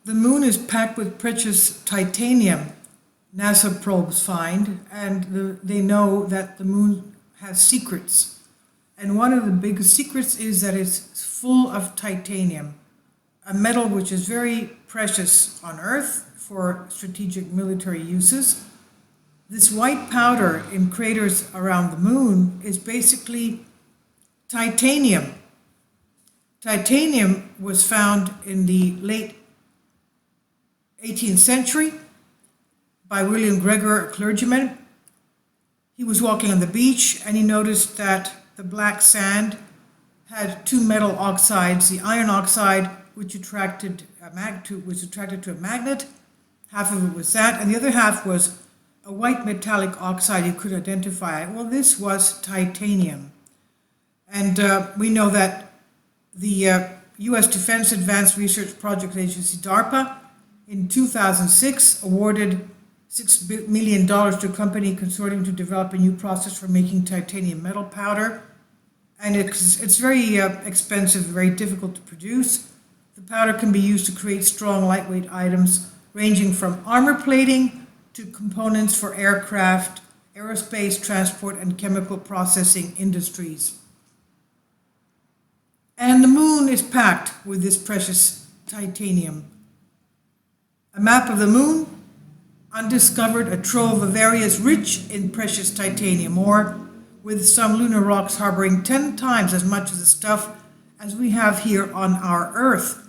The moon is packed with precious titanium, NASA probes find, and they know that the moon has secrets. And one of the biggest secrets is that it's full of titanium, a metal which is very precious on Earth for strategic military uses. This white powder in craters around the moon is basically titanium. Titanium was found in the late 18th century by William Gregor, a clergyman. He was walking on the beach and he noticed that the black sand had two metal oxides, the iron oxide, which attracted to a magnet. Half of it was that, and the other half was a white metallic oxide he could identify. Well, this was titanium. And we know that the U.S. Defense Advanced Research Project Agency, DARPA, in 2006 awarded $6 million to a company consortium to develop a new process for making titanium metal powder. And it's very expensive, very difficult to produce. The powder can be used to create strong, lightweight items ranging from armor plating to components for aircraft, aerospace, transport, and chemical processing industries. And the moon is packed with this precious titanium. A map of the moon undiscovered a trove of areas rich in precious titanium ore, with some lunar rocks harboring 10 times as much of the stuff as we have here on our Earth.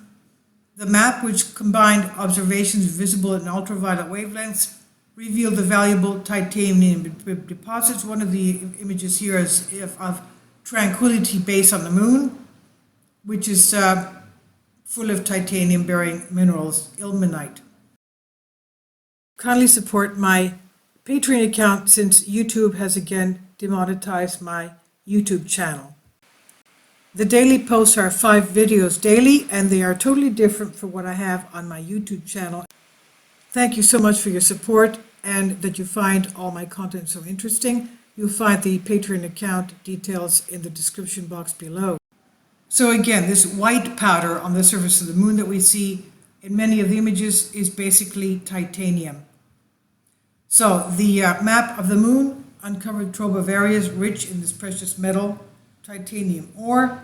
The map, which combined observations visible in ultraviolet wavelengths, revealed the valuable titanium deposits. One of the images here is of Tranquility Base on the moon, which is full of titanium-bearing minerals, ilmenite. Kindly support my Patreon account since YouTube has again demonetized my YouTube channel. The daily posts are 5 videos daily, and they are totally different from what I have on my YouTube channel. Thank you so much for your support and that you find all my content so interesting. You'll find the Patreon account details in the description box below. So again, this white powder on the surface of the moon that we see in many of the images is basically titanium. So the map of the moon uncovered a trove of areas rich in this precious metal, titanium ore.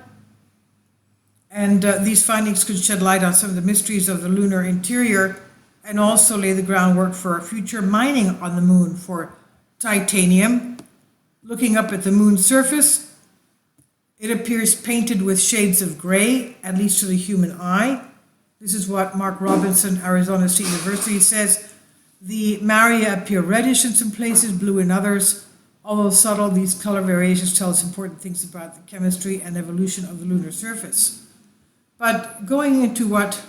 And these findings could shed light on some of the mysteries of the lunar interior and also lay the groundwork for future mining on the moon for titanium. Looking up at the moon's surface, it appears painted with shades of gray, at least to the human eye. This is what Mark Robinson, Arizona State University, says. The Maria appear reddish in some places, blue in others. Although subtle, these color variations tell us important things about the chemistry and evolution of the lunar surface. But going into what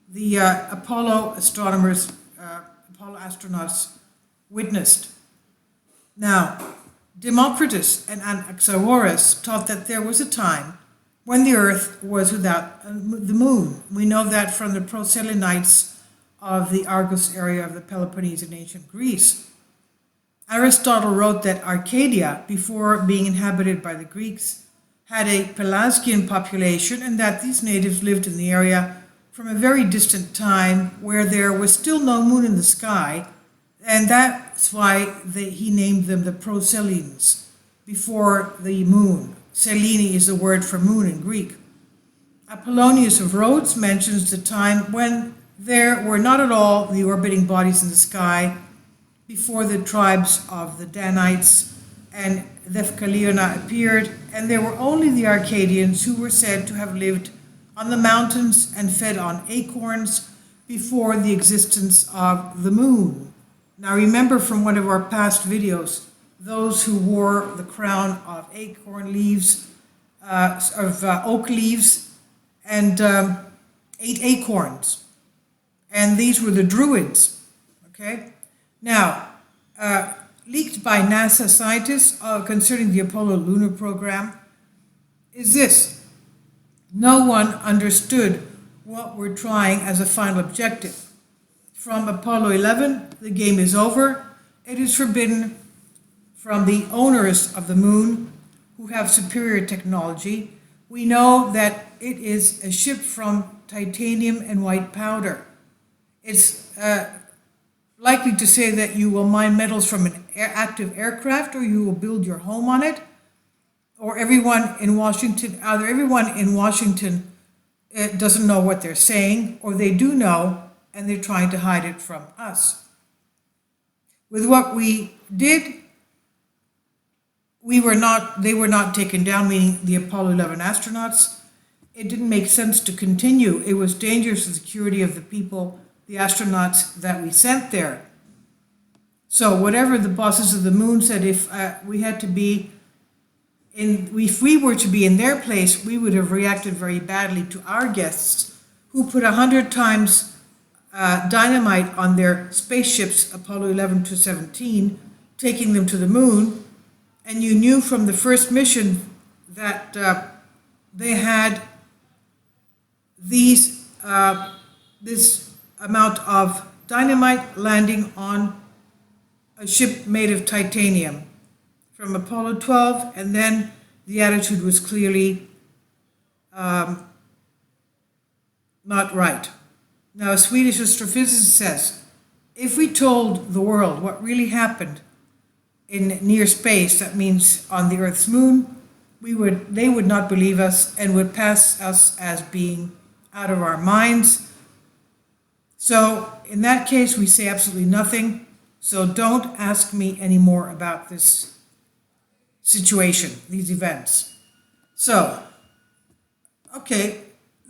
the Apollo astronauts witnessed. Now, Democritus and Anaxagoras taught that there was a time when the Earth was without the moon. We know that from the Proselenites of the Argos area of the Peloponnese in ancient Greece. Aristotle wrote that Arcadia, before being inhabited by the Greeks, had a Pelasgian population, and that these natives lived in the area from a very distant time where there was still no moon in the sky, and that's why he named them the Proselines, before the moon. Selene is the word for moon in Greek. Apollonius of Rhodes mentions the time when there were not at all the orbiting bodies in the sky before the tribes of the Danites and Dephkaliona appeared, and there were only the Arcadians who were said to have lived on the mountains and fed on acorns before the existence of the moon. Now remember from one of our past videos, those who wore the crown of acorn leaves, oak leaves, and ate acorns. And these were the Druids, okay? Now, leaked by NASA scientists concerning the Apollo lunar program is this. No one understood what we're trying as a final objective. From Apollo 11, the game is over. It is forbidden from the owners of the moon who have superior technology. We know that it is a ship from titanium and white powder. It's likely to say that you will mine metals from an active aircraft, or you will build your home on it, or everyone in Washington doesn't know what they're saying, or they do know and they're trying to hide it from us. With what we did, they were not taken down, meaning the Apollo 11 astronauts. It didn't make sense to continue. It was dangerous to the security of the people, the astronauts that we sent there. So whatever the bosses of the moon said, if we were to be in their place, we would have reacted very badly to our guests who put 100 times dynamite on their spaceships, Apollo 11 to 17, taking them to the moon. And you knew from the first mission that they had this amount of dynamite landing on a ship made of titanium from Apollo 12, and then the attitude was clearly not right. Now, a Swedish astrophysicist says, if we told the world what really happened in near space, that means on the Earth's moon, they would not believe us and would pass us as being out of our minds. So in that case, we say absolutely nothing. So don't ask me any more about this situation, these events. So, okay,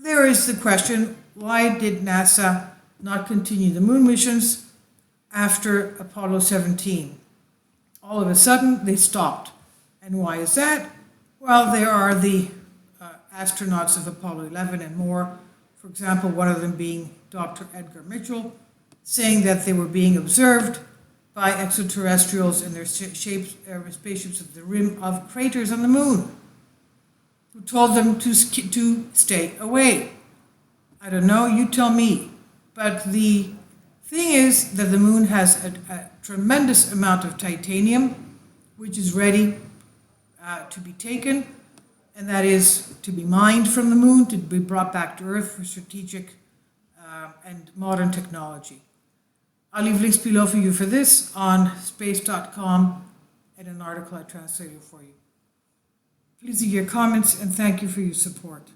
there is the question, why did NASA not continue the moon missions after Apollo 17? All of a sudden, they stopped. And why is that? Well, there are the astronauts of Apollo 11 and more. For example, one of them being Dr. Edgar Mitchell, saying that they were being observed by extraterrestrials in their spaceships at the rim of craters on the moon, who told them to stay away. I don't know, you tell me. But the thing is that the moon has a tremendous amount of titanium, which is ready to be taken, and that is to be mined from the moon, to be brought back to Earth for strategic and modern technology. I'll leave links below for you for this on space.com and an article I translated for you. Please leave your comments and thank you for your support.